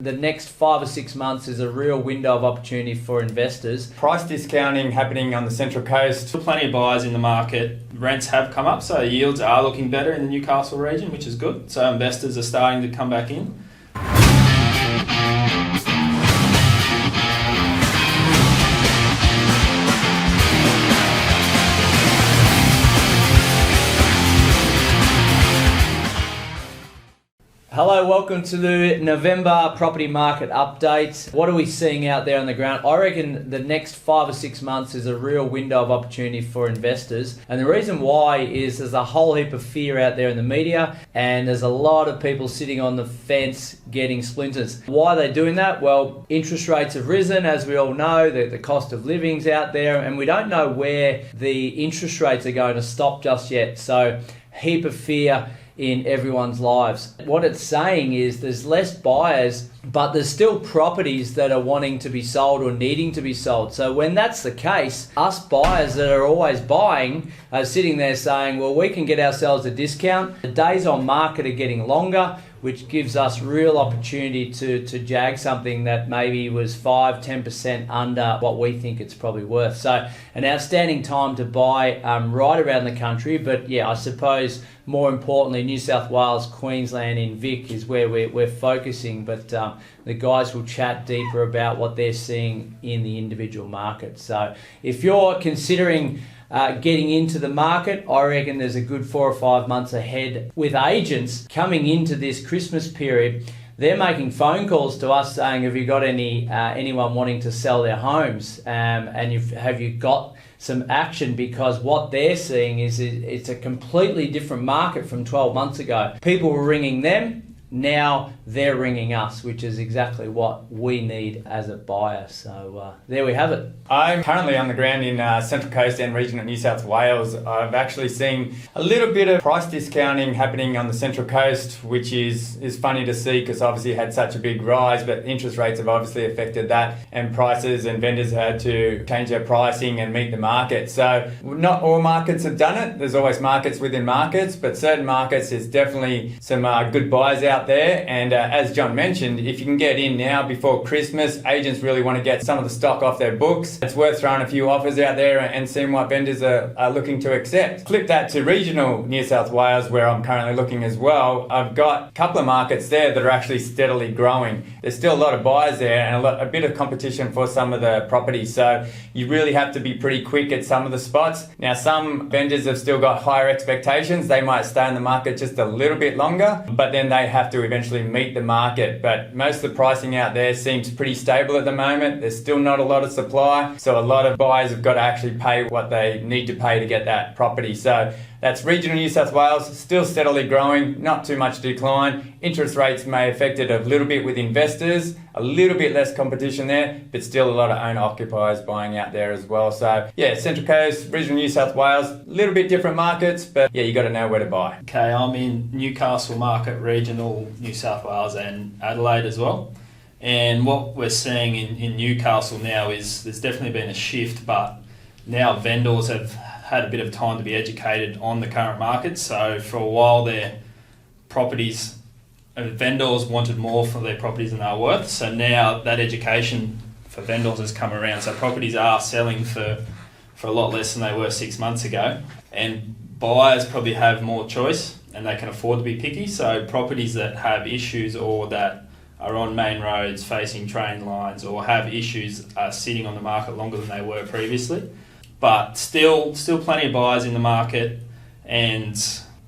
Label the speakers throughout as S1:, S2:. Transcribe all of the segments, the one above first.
S1: The next 5 or 6 months is a real window of opportunity for investors.
S2: Price discounting happening on the Central Coast.
S3: Plenty of buyers in the market. Rents have come up, so yields are looking better in the Newcastle region, which is good. So investors are starting to come back in.
S1: Hello, welcome to the November property market update. What are we seeing out there on the ground? I reckon the next 5 or 6 months is a real window of opportunity for investors. And the reason why is there's a whole heap of fear out there in the media, and there's a lot of people sitting on the fence getting splinters. Why are they doing that? Well, interest rates have risen, as we all know, the cost of living's out there, and we don't know where the interest rates are going to stop just yet. So, heap of fear in everyone's lives. What it's saying is there's less buyers, but there's still properties that are wanting to be sold or needing to be sold. So when that's the case, us buyers that are always buying are sitting there saying, well, we can get ourselves a discount. The days on market are getting longer, which gives us real opportunity to jag something that maybe was 5-10% under what we think it's probably worth. So an outstanding time to buy right around the country. But yeah, I suppose more importantly, New South Wales, Queensland in Vic is where we're focusing. But the guys will chat deeper about what they're seeing in the individual market. So if you're considering getting into the market, I reckon there's a good 4 or 5 months ahead. With agents coming into this Christmas period, they're making phone calls to us saying, have you got anyone wanting to sell their homes? And have you got some action? Because what they're seeing is it's a completely different market from 12 months ago. People were ringing them. Now they're ringing us, which is exactly what we need as a buyer. So there we have it.
S2: I'm currently on the ground in Central Coast and region of New South Wales. I've actually seen a little bit of price discounting happening on the Central Coast, which is funny to see because obviously it had such a big rise, but interest rates have obviously affected that, and prices and vendors had to change their pricing and meet the market. So not all markets have done it. There's always markets within markets, but certain markets, there's definitely some good buys out there. And as John mentioned, if you can get in now before Christmas, agents really want to get some of the stock off their books. It's worth throwing a few offers out there and seeing what vendors are looking to accept. Flip that to regional New South Wales, where I'm currently looking as well. I've got a couple of markets there that are actually steadily growing. There's still a lot of buyers there and a bit of competition for some of the properties. So you really have to be pretty quick at some of the spots. Now, some vendors have still got higher expectations. They might stay in the market just a little bit longer, but then they have to eventually meet the market. But most of the pricing out there seems pretty stable at the moment. There's still not a lot of supply, so a lot of buyers have got to actually pay what they need to pay to get that property. So that's regional New South Wales, still steadily growing, not too much decline. Interest rates may affect it a little bit with investors, a little bit less competition there, but still a lot of owner-occupiers buying out there as well. So yeah, Central Coast, regional New South Wales, a little bit different markets, but yeah, you got to know where to buy.
S3: Okay, I'm in Newcastle market, regional New South Wales and Adelaide as well. And what we're seeing in Newcastle now is there's definitely been a shift, but now vendors have had a bit of time to be educated on the current market. So for a while their properties, vendors wanted more for their properties than they were worth. So now that education for vendors has come around. So properties are selling for a lot less than they were 6 months ago. And buyers probably have more choice and they can afford to be picky. So properties that have issues or that are on main roads facing train lines or have issues are sitting on the market longer than they were previously. But still plenty of buyers in the market, and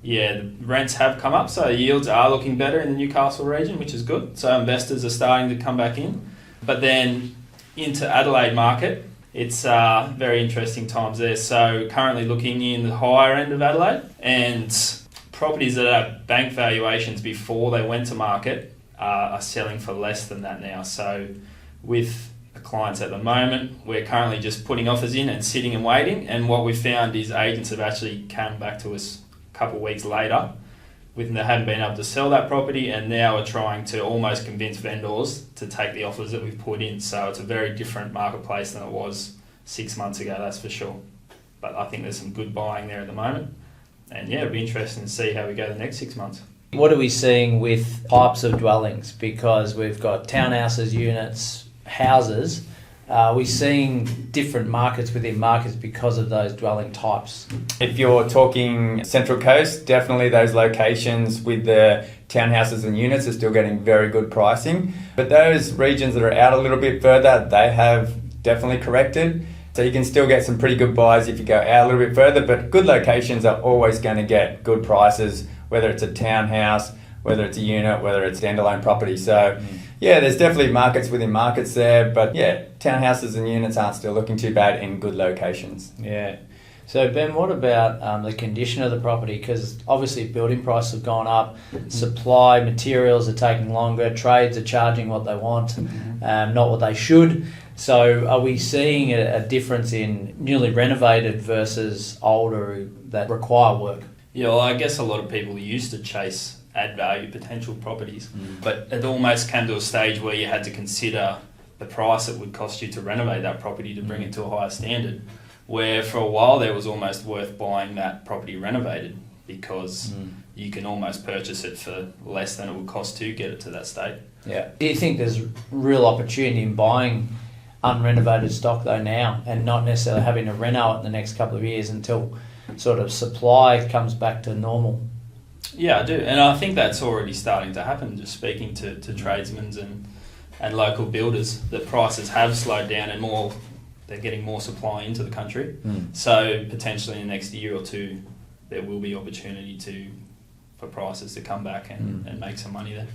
S3: yeah, the rents have come up, so yields are looking better in the Newcastle region, which is good. So investors are starting to come back in. But then into Adelaide market, it's very interesting times there. So currently looking in the higher end of Adelaide, and properties that have bank valuations before they went to market are selling for less than that now. So with clients at the moment, we're currently just putting offers in and sitting and waiting, and what we found is agents have actually come back to us a couple of weeks later with they hadn't been able to sell that property, and now are trying to almost convince vendors to take the offers that we've put in. So it's a very different marketplace than it was 6 months ago, that's for sure. But I think there's some good buying there at the moment, and yeah, it'll be interesting to see how we go the next 6 months.
S1: What are we seeing with types of dwellings? Because we've got townhouses, units, houses. Are we seeing different markets within markets because of those dwelling types?
S2: If you're talking Central Coast, definitely those locations with the townhouses and units are still getting very good pricing. But those regions that are out a little bit further, they have definitely corrected. So you can still get some pretty good buys if you go out a little bit further, but good locations are always going to get good prices, whether it's a townhouse, whether it's a unit, whether it's standalone property. So yeah, there's definitely markets within markets there, but yeah, townhouses and units aren't still looking too bad in good locations.
S1: Yeah. So Ben, what about the condition of the property? Because obviously building prices have gone up, supply, materials are taking longer, trades are charging what they want, not what they should. So are we seeing a difference in newly renovated versus older that require work?
S3: Yeah, well, I guess a lot of people used to chase add value potential properties, but it almost came to a stage where you had to consider the price it would cost you to renovate that property to bring it to a higher standard, where for a while it was almost worth buying that property renovated because you can almost purchase it for less than it would cost to get it to that state.
S1: Yeah. Do you think there's real opportunity in buying unrenovated stock though now and not necessarily having to reno it in the next couple of years until sort of supply comes back to normal?
S3: Yeah, I do, and I think that's already starting to happen. Just speaking to tradesmen and local builders, that prices have slowed down and they're getting more supply into the country. So potentially in the next year or two, there will be opportunity for prices to come back and make some money there.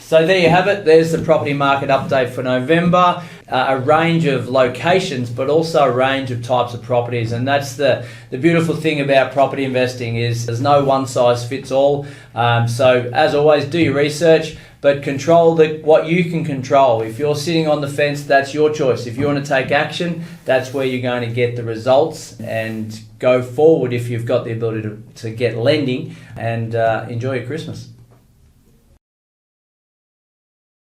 S1: So there you have it. There's the property market update for November. A range of locations, but also a range of types of properties. And that's the beautiful thing about property investing is there's no one size fits all. So as always, do your research, but control what you can control. If you're sitting on the fence, that's your choice. If you want to take action, that's where you're going to get the results and go forward if you've got the ability to get lending and enjoy your Christmas.